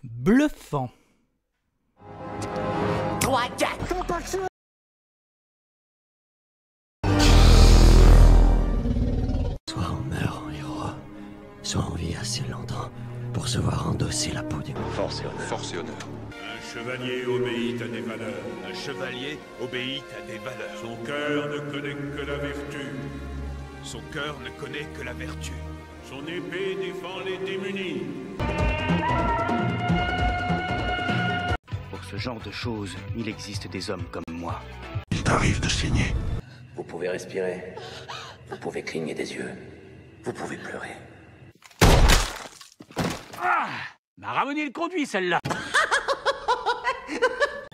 bluffant. 3, 4. Soit on meurt en héros, soit on vit assez longtemps pour se voir endosser la peau du force et honneur. Force et honneur. Un chevalier obéit à des valeurs. Un chevalier obéit à des valeurs. Son cœur ne connaît que la vertu. Son cœur ne connaît que la vertu. Son épée défend les démunis. Pour ce genre de choses, il existe des hommes comme moi. Il t'arrive de saigner. Vous pouvez respirer. Vous pouvez cligner des yeux. Vous pouvez pleurer. Ah, m'a ramené le conduit, celle-là.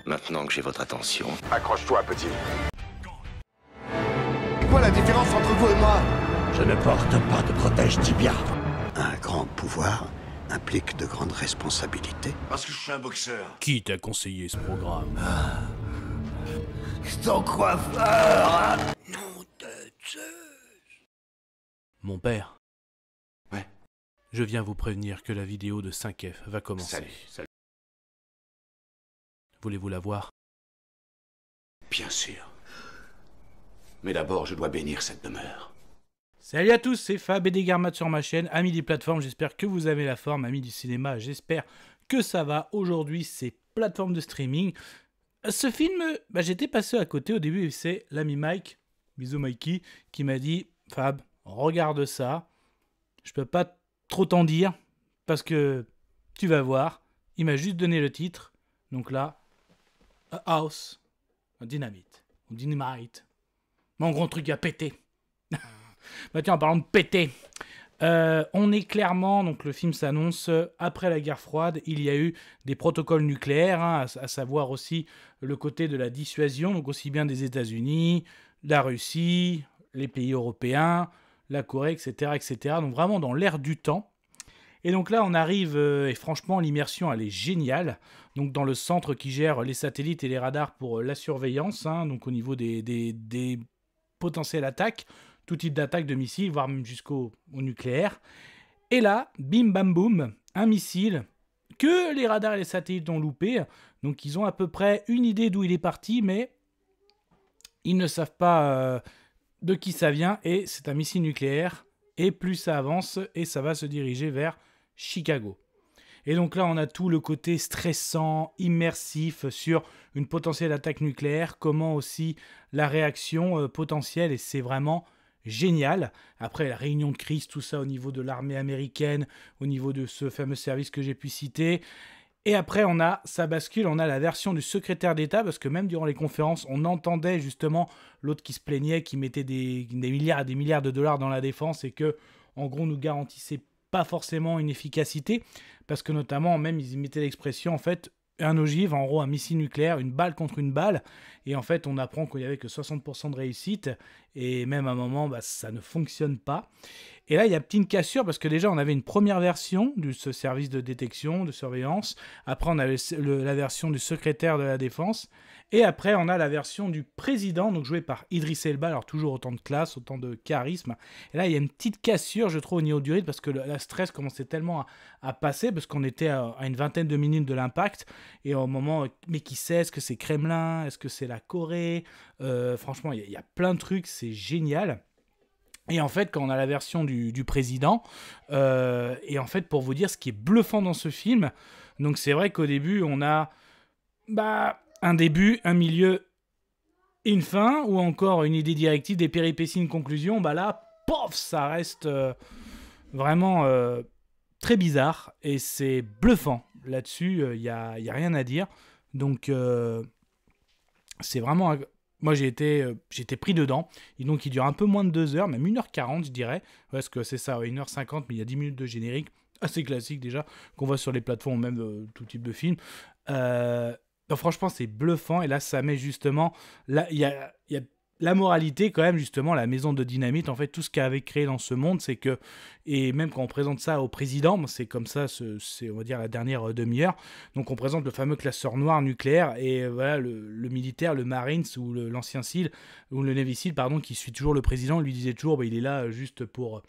Maintenant que j'ai votre attention, Accroche-toi, petit. C'est quoi la différence entre vous et moi? je ne porte pas de protège tibia. Un grand pouvoir implique de grandes responsabilités. Parce que je suis un boxeur. Qui t'a conseillé ce programme? Ton coiffeur. Mon père. Ouais. Je viens vous prévenir que la vidéo de 5F va commencer. Salut. Voulez-vous la voir? Bien sûr. Mais d'abord, je dois bénir cette demeure. Salut à tous, c'est Fab et des Garmates sur ma chaîne, amis des plateformes, j'espère que vous avez la forme, amis du cinéma, j'espère que ça va. Aujourd'hui, c'est plateforme de streaming. Ce film, j'étais passé à côté au début, et c'est l'ami Mike, bisous Mikey, qui m'a dit « Fab, regarde ça, je peux pas trop t'en dire, parce que tu vas voir. » Il m'a juste donné le titre, donc là, A House, un dynamite, ou dynamite, mon gros truc à péter. Bah tiens, en parlant de péter, on est clairement, donc le film s'annonce après la guerre froide, il y a eu des protocoles nucléaires, hein, à savoir aussi le côté de la dissuasion, donc aussi bien des États-Unis, la Russie, les pays européens, la Corée, etc., etc. Donc vraiment dans l'ère du temps. Et donc là, on arrive, et franchement, l'immersion, elle est géniale. Donc dans le centre qui gère les satellites et les radars pour la surveillance, hein, donc au niveau des potentielles attaques, tout type d'attaque de missiles, voire même jusqu'au nucléaire. Et là, bim bam boum, un missile que les radars et les satellites ont loupé. Donc ils ont à peu près une idée d'où il est parti, mais ils ne savent pas de qui ça vient. Et c'est un missile nucléaire. Et plus ça avance, et ça va se diriger vers Chicago. Et donc là, on a tout le côté stressant, immersif sur une potentielle attaque nucléaire, comment aussi la réaction potentielle, et c'est vraiment génial. Après, la réunion de crise, tout ça au niveau de l'armée américaine, au niveau de ce fameux service que j'ai pu citer. Et après, ça bascule, on a la version du secrétaire d'État, parce que même durant les conférences, on entendait justement l'autre qui se plaignait, qui mettait des milliards et des milliards de dollars dans la défense, et que, en gros, nous garantissait pas forcément une efficacité, parce que notamment, même, ils mettaient l'expression, en fait, un ogive, en gros, un missile nucléaire, une balle contre une balle, et en fait, on apprend qu'il n'y avait que 60% de réussite, et même à un moment, ça ne fonctionne pas. Et là, il y a une cassure, parce que déjà, on avait une première version de ce service de détection, de surveillance, après, on avait la version du secrétaire de la Défense, et après, on a la version du président, donc joué par Idriss Elba, alors toujours autant de classe, autant de charisme. Et là, il y a une petite cassure, je trouve, au niveau du rythme, parce que la stress commençait tellement à passer, parce qu'on était à une vingtaine de minutes de l'impact, et au moment, mais qui sait, est-ce que c'est Kremlin, est-ce que c'est la Corée, franchement, il y a plein de trucs, c'est génial. Et en fait, quand on a la version du président, et en fait, pour vous dire ce qui est bluffant dans ce film, donc c'est vrai qu'au début, on a un début, un milieu et une fin, ou encore une idée directive, des péripéties, une conclusion, là, pof, ça reste vraiment très bizarre, et c'est bluffant. Là-dessus, il y a rien à dire. Donc, c'est vraiment... Moi, j'ai été pris dedans. Et donc, il dure un peu moins de 2 heures, même 1h40, je dirais. Parce que c'est ça, 1h50, mais il y a 10 minutes de générique. Assez classique, déjà, qu'on voit sur les plateformes, même tout type de film. Donc, franchement, c'est bluffant. Et là, ça met justement... Là, il y a la moralité, quand même, justement, la maison de dynamite, en fait, tout ce qu'elle avait créé dans ce monde, c'est que... Et même quand on présente ça au président, c'est comme ça, c'est, on va dire, la dernière demi-heure. Donc, on présente le fameux classeur noir nucléaire, et voilà, le militaire, le Marines, ou l'ancien SEAL, ou le Navy SEAL, pardon, qui suit toujours le président, lui disait toujours, il est là juste pour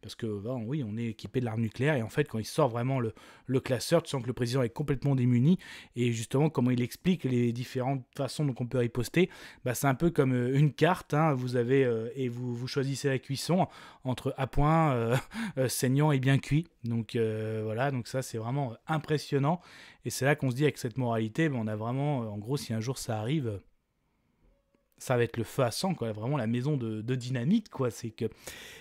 parce que oui, on est équipé de l'arme nucléaire, et en fait, quand il sort vraiment le classeur, tu sens que le président est complètement démuni, et justement, comment il explique les différentes façons dont on peut riposter, c'est un peu comme une carte, hein, vous avez, et vous choisissez la cuisson entre à point, saignant et bien cuit, donc voilà, donc ça, c'est vraiment impressionnant, et c'est là qu'on se dit, avec cette moralité, on a vraiment, en gros, si un jour ça arrive, ça va être le feu à sang, quoi, vraiment la maison de dynamite, quoi. C'est que...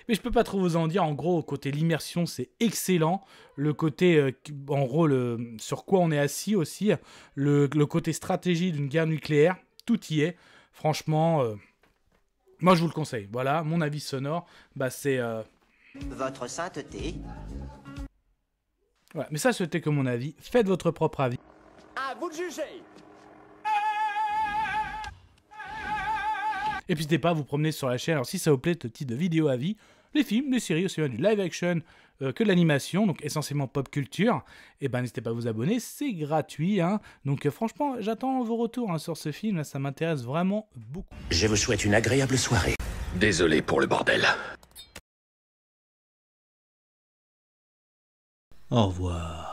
Mais je peux pas trop vous en dire. En gros, côté l'immersion, c'est excellent. Le côté, en gros, sur quoi on est assis aussi, le côté stratégie d'une guerre nucléaire, tout y est. Franchement, moi je vous le conseille. Voilà, mon avis sonore, c'est... Votre sainteté. Voilà, mais ça, c'était que mon avis. Faites votre propre avis. À vous de juger. Et puis n'hésitez pas à vous promener sur la chaîne. Alors si ça vous plaît, ce type de vidéo avis, les films, les séries, aussi bien du live action que de l'animation, donc essentiellement pop culture, et n'hésitez pas à vous abonner, c'est gratuit, hein. Donc franchement, j'attends vos retours, hein, sur ce film, là, ça m'intéresse vraiment beaucoup. Je vous souhaite une agréable soirée. Désolé pour le bordel. Au revoir.